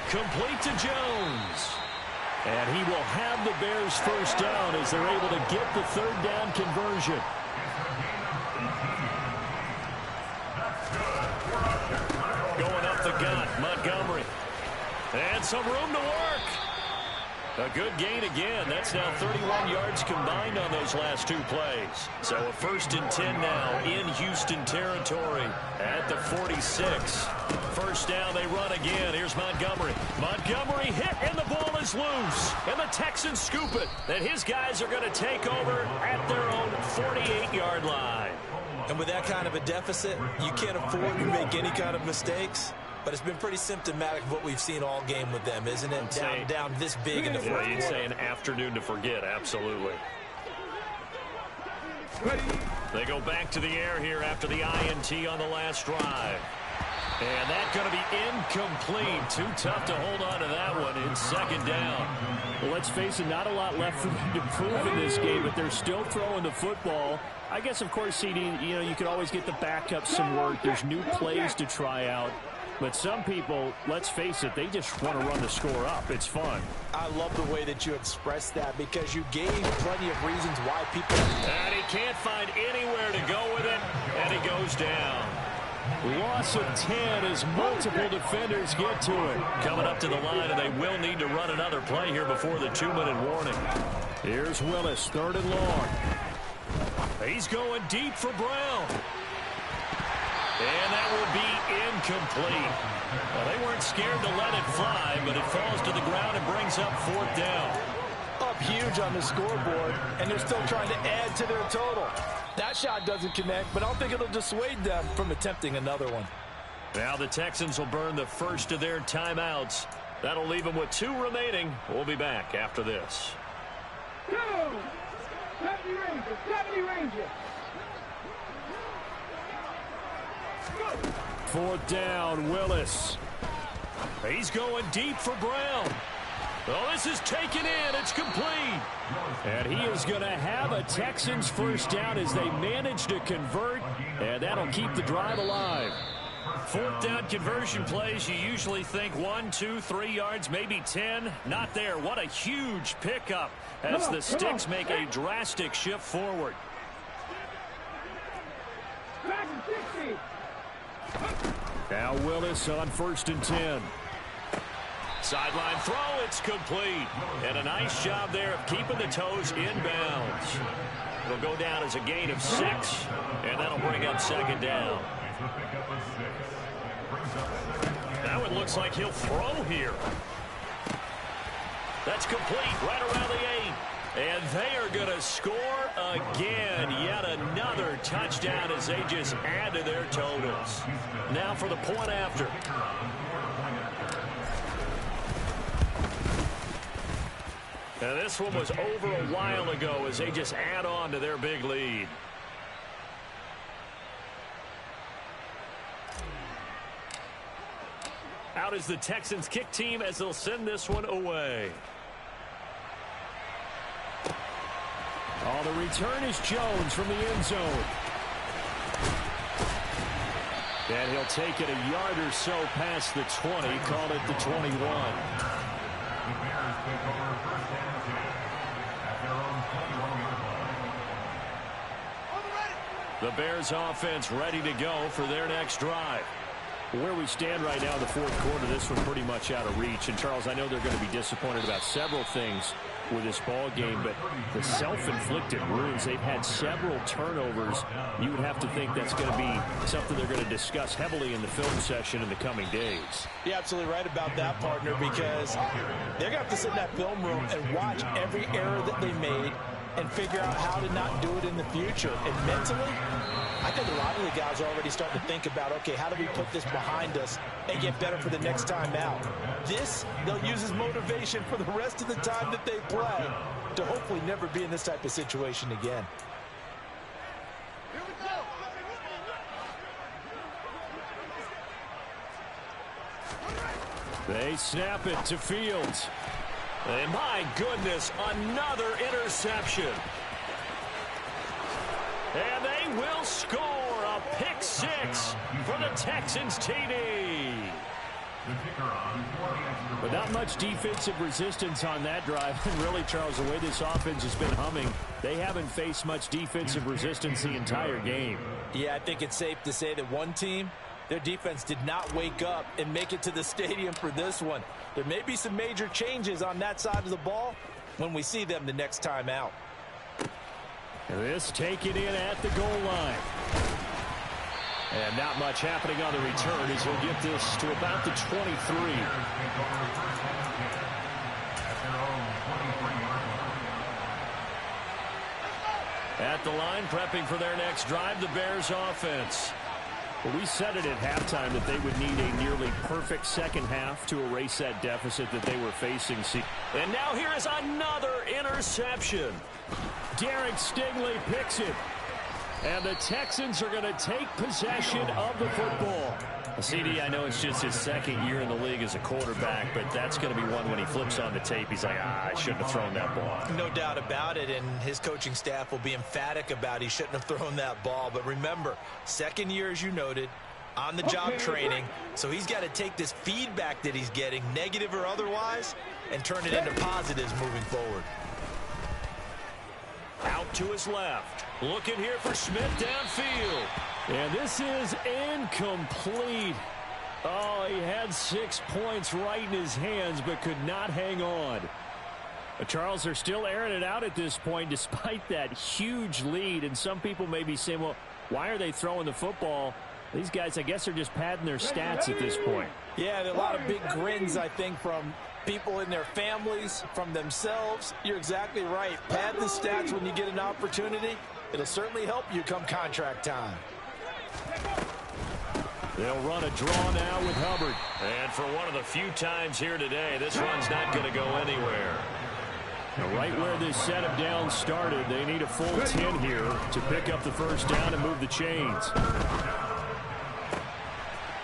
S6: Complete to Jones. And he will have the Bears first down as they're able to get the 3rd down conversion. some room to work. A good gain again. That's now 31 yards combined on those last two plays. So a 1st and 10 now in Houston territory at the 46. First down, they run again. Here's Montgomery. Montgomery hit, and the ball is loose. And the Texans scoop it. And his guys are going to take over at their own 48-yard line.
S3: And with that kind of a deficit, you can't afford to make any kind of mistakes. But it's been pretty symptomatic of what we've seen all game with them, isn't it? Down this big in the fourth.
S6: You'd say an afternoon to forget, absolutely. They go back to the air here after the INT on the last drive. And that's going to be incomplete. Too tough to hold on to that one in 2nd down. Well, let's face it, not a lot left for them to prove in this game, but they're still throwing the football. I guess, of course, CD, you could always get the backup some work. There's new plays to try out. But some people, let's face it, they just want to run the score up. It's fun.
S3: I love the way that you expressed that because you gave plenty of reasons why people...
S6: And he can't find anywhere to go with it, and he goes down. Loss of 10 as multiple defenders get to it. Coming up to the line, and they will need to run another play here before the 2-minute warning. Here's Willis, 3rd and long. He's going deep for Brown. And that will be incomplete. Well, they weren't scared to let it fly, but it falls to the ground and brings up 4th down.
S3: Up huge on the scoreboard, and they're still trying to add to their total. That shot doesn't connect, but I don't think it'll dissuade them from attempting another one.
S6: Now the Texans will burn the first of their timeouts. That'll leave them with 2 remaining. We'll be back after this.
S4: 70 Rangers.
S6: 4th down, Willis. He's going deep for Brown. Oh, this is taken in. It's complete. And he is going to have a Texans first down as they manage to convert, and that'll keep the drive alive. 4th down conversion plays, you usually think 1, 2, 3 yards, maybe 10. Not there. What a huge pickup as the Sticks make a drastic shift forward. Now Willis on 1st and 10. Sideline throw, it's complete. And a nice job there of keeping the toes inbounds. It'll go down as a gain of 6, and that'll bring up 2nd down. Now it looks like he'll throw here. That's complete right around the 8. And they are going to score again. Yet another touchdown as they just add to their totals. Now for the point after. Now this one was over a while ago as they just add on to their big lead. Out is the Texans kick team as they'll send this one away. Oh, the return is Jones from the end zone. And he'll take it a yard or so past the 20, call it the 21.
S5: The Bears take over 1st and 10 at their own 21-yard line.
S6: The Bears offense ready to go for their next drive. Where we stand right now in the 4th quarter, this one pretty much out of reach. And, Charles, I know they're going to be disappointed about several things with this ball game, but the self-inflicted wounds, they've had several turnovers. You would have to think that's going to be something they're going to discuss heavily in the film session in the coming days.
S3: You're absolutely right about that, partner, because they're going to have to sit in that film room and watch every error that they made and figure out how to not do it in the future. And mentally, I think a lot of the guys are already starting to think about, okay, how do we put this behind us and get better for the next time out? This, they'll use as motivation for the rest of the time that they play to hopefully never be in this type of situation again.
S4: Here we go.
S6: They snap it to Fields. And my goodness, another interception. And they will score a pick 6 for the Texans TD. But not much defensive resistance on that drive. And really, Charles, the way this offense has been humming, they haven't faced much defensive resistance the entire game.
S3: Yeah, I think it's safe to say that one team Their defense did not wake up and make it to the stadium for this one. There may be some major changes on that side of the ball when we see them the next time out.
S6: This taken in at the goal line. And not much happening on the return as he'll get this to about the 23. At the line, prepping for their next drive, the Bears offense. Well, we said it at halftime that they would need a nearly perfect second half to erase that deficit that they were facing. And now here is another interception. Derek Stingley picks it. And the Texans are going to take possession of the football. CD, I know it's just his second year in the league as a quarterback, but that's going to be one when he flips on the tape. He's like, I shouldn't have thrown that ball.
S3: No doubt about it, and his coaching staff will be emphatic about he shouldn't have thrown that ball. But remember, second year, as you noted, on-the-job training, so he's got to take this feedback that he's getting, negative or otherwise, and turn it into positives moving forward.
S6: Out to his left. Looking here for Smith downfield. And this is incomplete. Oh, he had 6 points right in his hands, but could not hang on. But Charles, they're still airing it out at this point, despite that huge lead. And some people may be saying, well, why are they throwing the football? These guys, I guess, are just padding their stats at this point.
S3: Yeah, there are a lot of big grins, I think, from people in their families, from themselves. You're exactly right. Pad the stats when you get an opportunity. It'll certainly help you come contract time.
S6: They'll run a draw now with Hubbard. And for one of the few times here today, this run's not going to go anywhere. Now, right where this setup down started, they need a full 10 here to pick up the first down and move the chains.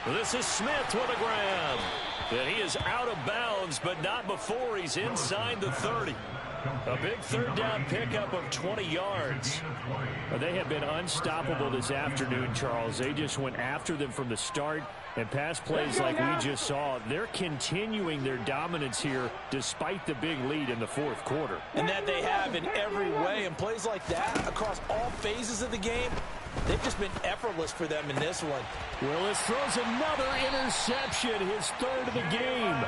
S6: This is Smith with a grab. And he is out of bounds, but not before he's inside the 30. A big third down pickup of 20 yards. Well, they have been unstoppable this afternoon, Charles. They just went after them from the start. And pass plays like we just saw, they're continuing their dominance here despite the big lead in the fourth quarter.
S3: And that they have in every way. And plays like that across all phases of the game, they've just been effortless for them in this one.
S6: Willis throws another interception, his third of the game.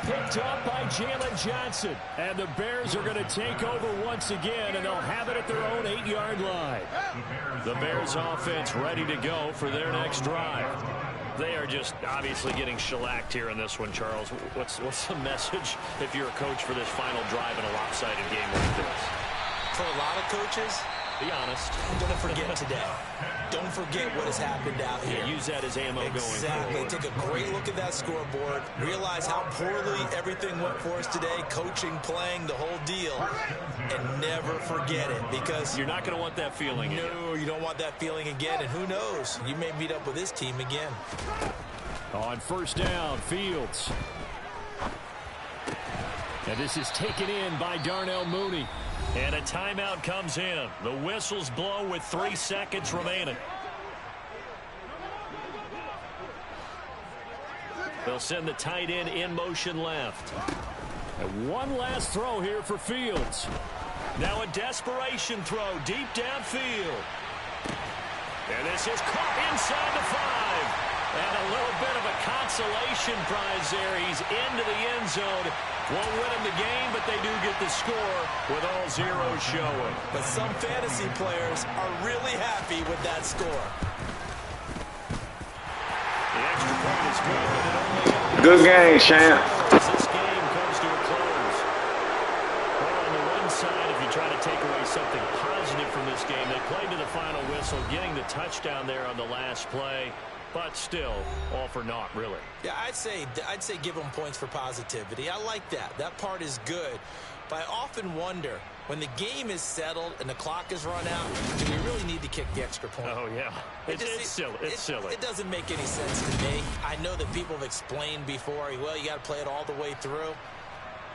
S6: Picked up by Jalen Johnson. And the Bears are going to take over once again, and they'll have it at their own 8-yard line. The Bears offense ready to go for their next drive. They are just obviously getting shellacked here in this one, Charles. What's the message if you're a coach for this final drive in a lopsided game like this?
S3: For a lot of coaches,
S6: be honest.
S3: Don't forget today. Don't forget what has happened out here.
S6: Yeah, use that as ammo going forward.
S3: Exactly. Take a great look at that scoreboard. Realize how poorly everything went for us today. Coaching, playing, the whole deal. And never forget it, because
S6: you're not going to want that feeling again.
S3: No, you don't want that feeling again. And who knows? You may meet up with this team again.
S6: On first down, Fields. And this is taken in by Darnell Mooney. And a timeout comes in. The whistles blow with 3 seconds remaining. They'll send the tight end in motion left. And one last throw here for Fields. Now a desperation throw deep downfield. And this is caught inside the 5. And a little bit of a consolation prize there. He's into the end zone. Won't win him the game, but they do get the score with all zeros showing.
S3: But some fantasy players are really happy with that score.
S6: The extra point is good, but it only...
S1: Good game, champ.
S6: This game comes to a close. Well, on the one side, if you try to take away something positive from this game, they played to the final whistle, getting the touchdown there on the last play. But still, all for naught, really.
S3: Yeah, I'd say give them points for positivity. I like that. That part is good. But I often wonder, when the game is settled and the clock is run out, do we really need to kick the extra point?
S6: Oh, yeah. It's silly. It's silly.
S3: It doesn't make any sense to me. I know that people have explained before, well, you got to play it all the way through.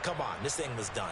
S3: Come on, this thing was done.